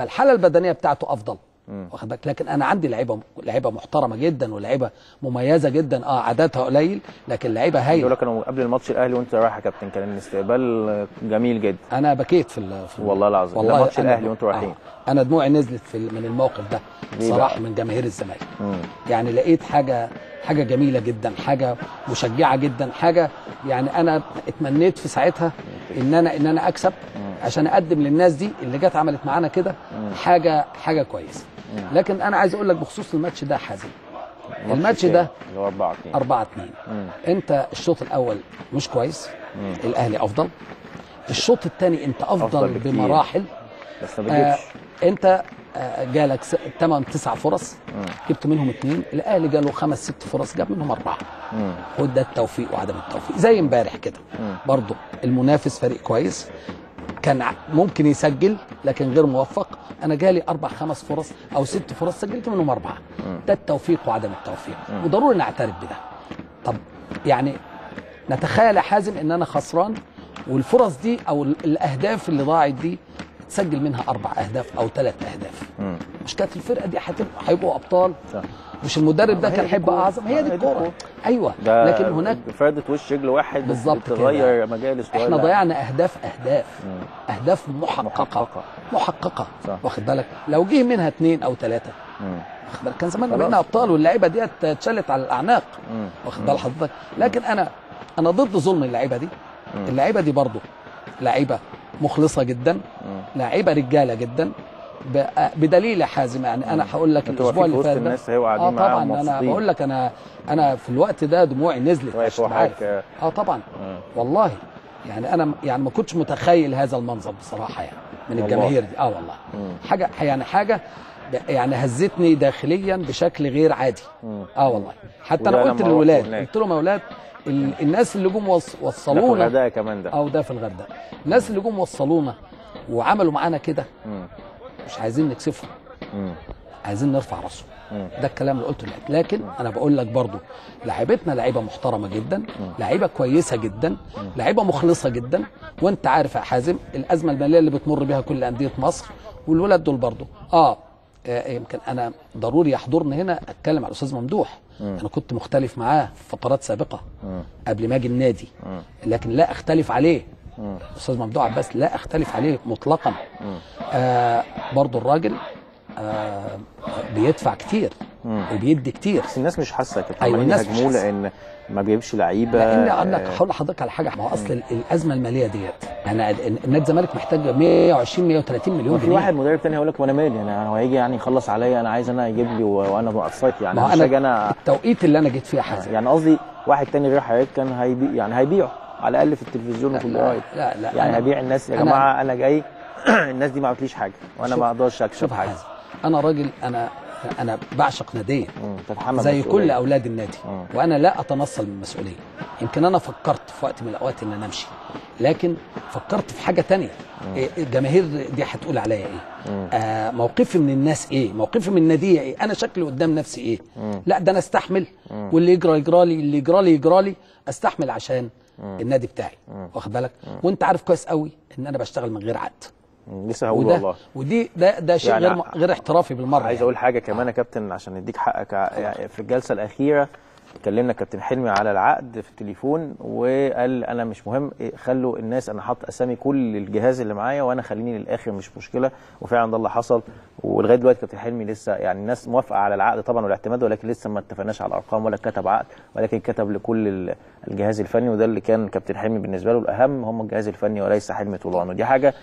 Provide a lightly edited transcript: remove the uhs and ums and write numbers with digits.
فالحاله البدنيه بتاعته افضل، واخد بالك. لكن انا عندي لعيبه محترمه جدا ولعيبه مميزه جدا، عددها قليل لكن لعيبه هايله. دول كانوا قبل الماتش الاهلي وانت رايح يا كابتن، كان الاستقبال جميل جدا. انا بكيت والله العظيم، والله ماتش الاهلي وانتوا رايحين انا دموعي نزلت من الموقف ده بصراحه من جماهير الزمالك. يعني لقيت حاجه جميله جدا، حاجه مشجعه جدا، حاجه يعني انا اتمنيت في ساعتها ان انا اكسب عشان اقدم للناس دي اللي جت عملت معانا كده حاجه كويسه. لكن انا عايز اقول لك بخصوص الماتش ده حازم، الماتش ده اللي هو 4-2 انت الشوط الاول مش كويس، الاهلي افضل. الشوط الثاني انت افضل بمراحل، بس ما بتجيبش. انت جالك 8-9 فرص، جبت منهم 2، الاهلي جاله 5-6 فرص جاب منهم 4. وده التوفيق وعدم التوفيق زي امبارح كده. برضه المنافس فريق كويس كان ممكن يسجل لكن غير موفق. انا جالي 4-5 فرص او 6 فرص سجلت منهم 4. ده التوفيق وعدم التوفيق، وضروري نعترف بده. طب يعني نتخيل يا حازم ان انا خسران والفرص دي او الاهداف اللي ضاعت دي تسجل منها 4 أهداف او 3 أهداف. مش كانت الفرقه دي هيبقوا ابطال؟ صح. مش المدرب ده كان هيبقى اعظم؟ هي دي الكوره. ايوه، لكن هناك فردة وش رجل واحد بالظبط بتغير مجالس. احنا ضيعنا اهداف محققه واخد بالك. لو جه منها 2 أو 3 واخد بالك كان زماننا بقينا ابطال واللعيبه دي اتشلت على الاعناق، واخد بال حضرتك. لكن انا ضد ظلم اللعيبه دي. اللعيبه دي برضه لعيبه مخلصه جدا، لعيبه رجاله جدا، بدليل يا حازم. يعني انا هقول لك الاسبوع اللي فات ده طبعا انا بقول لك انا في الوقت ده دموعي نزلت عشان عارف. طبعا والله يعني انا يعني ما كنتش متخيل هذا المنظر بصراحه يعني من الجماهير دي. والله حاجه يعني هزتني داخليا بشكل غير عادي. والله حتى انا قلت للولاد، قلت لهم يا اولاد الناس اللي جم وصلونا ده في الغردقه كمان ده في الغردقه، الناس اللي جم وصلونا وعملوا معانا كده مش عايزين نكسفهم، عايزين نرفع راسهم. ده الكلام اللي قلته لك. لكن انا بقول لك برضو لعيبتنا لعيبه محترمه جدا، لعيبه كويسه جدا، لعيبه مخلصه جدا. وانت عارف يا حازم الازمه الماليه اللي بتمر بها كل انديه مصر، والولاد دول برضو يمكن انا ضروري يحضرني هنا اتكلم على الاستاذ ممدوح. انا كنت مختلف معاه في فترات سابقه قبل ما اجي النادي، لكن لا اختلف عليه. الاستاذ ممدوح عباس لا اختلف عليه مطلقا. برضو الراجل بيدفع كتير وبيدي كتير، بس الناس مش حاسه كده. ايوه الناس مش حاسه لان ما بيجيبش لعيبه. لان هقول لحضرتك على حاجه، ما هو اصل الازمه الماليه ديت يعني نادي الزمالك محتاج 120 130 مليون جنيه. في واحد مدرب تاني هيقول لك وانا مالي، هو هيجي يعني يخلص عليا، انا عايز يجيب لي وانا مقصيت يعني. مش انا التوقيت اللي انا جيت فيه حازم يعني قصدي واحد تاني غير حضرتك كان هيبيعه على الاقل في التلفزيون وفي الجرايد. لا يعني هبيع الناس يا جماعه انا جاي الناس دي ما عملتليش حاجه وانا ما اقدرش اكسب حاجه. انا راجل انا بعشق ناديه زي كل اولاد النادي، وانا لا اتنصل من المسؤوليه. يمكن انا فكرت في وقت من الاوقات ان انا امشي، لكن فكرت في حاجه تانية. الجماهير دي هتقول عليا ايه؟ موقفي من الناس ايه؟ موقفي من الناديه ايه؟ انا شكلي قدام نفسي ايه؟ لا ده انا استحمل، واللي يجرى لي اللي يجرى لي استحمل عشان النادي بتاعي، واخد بالك. وانت عارف كويس قوي ان انا بشتغل من غير عقد. لسه هقول والله. ودي ده شيء يعني غير احترافي بالمره. عايز اقول حاجه كمان يا كابتن عشان نديك حقك. يعني في الجلسه الاخيره كلمنا كابتن حلمي على العقد في التليفون وقال انا مش مهم، خلوا الناس، انا حاطط اسامي كل الجهاز اللي معايا وانا خليني للاخر مش مشكله. وفعلا ده اللي حصل. ولغايه دلوقتي كابتن حلمي لسه يعني الناس موافقه على العقد طبعا والاعتماد، ولكن لسه ما اتفقناش على الارقام ولا كتب عقد، ولكن كتب لكل الجهاز الفني. وده اللي كان كابتن حلمي بالنسبه له الاهم، هم الجهاز الفني وليس حلمي طولان. ودي حاجه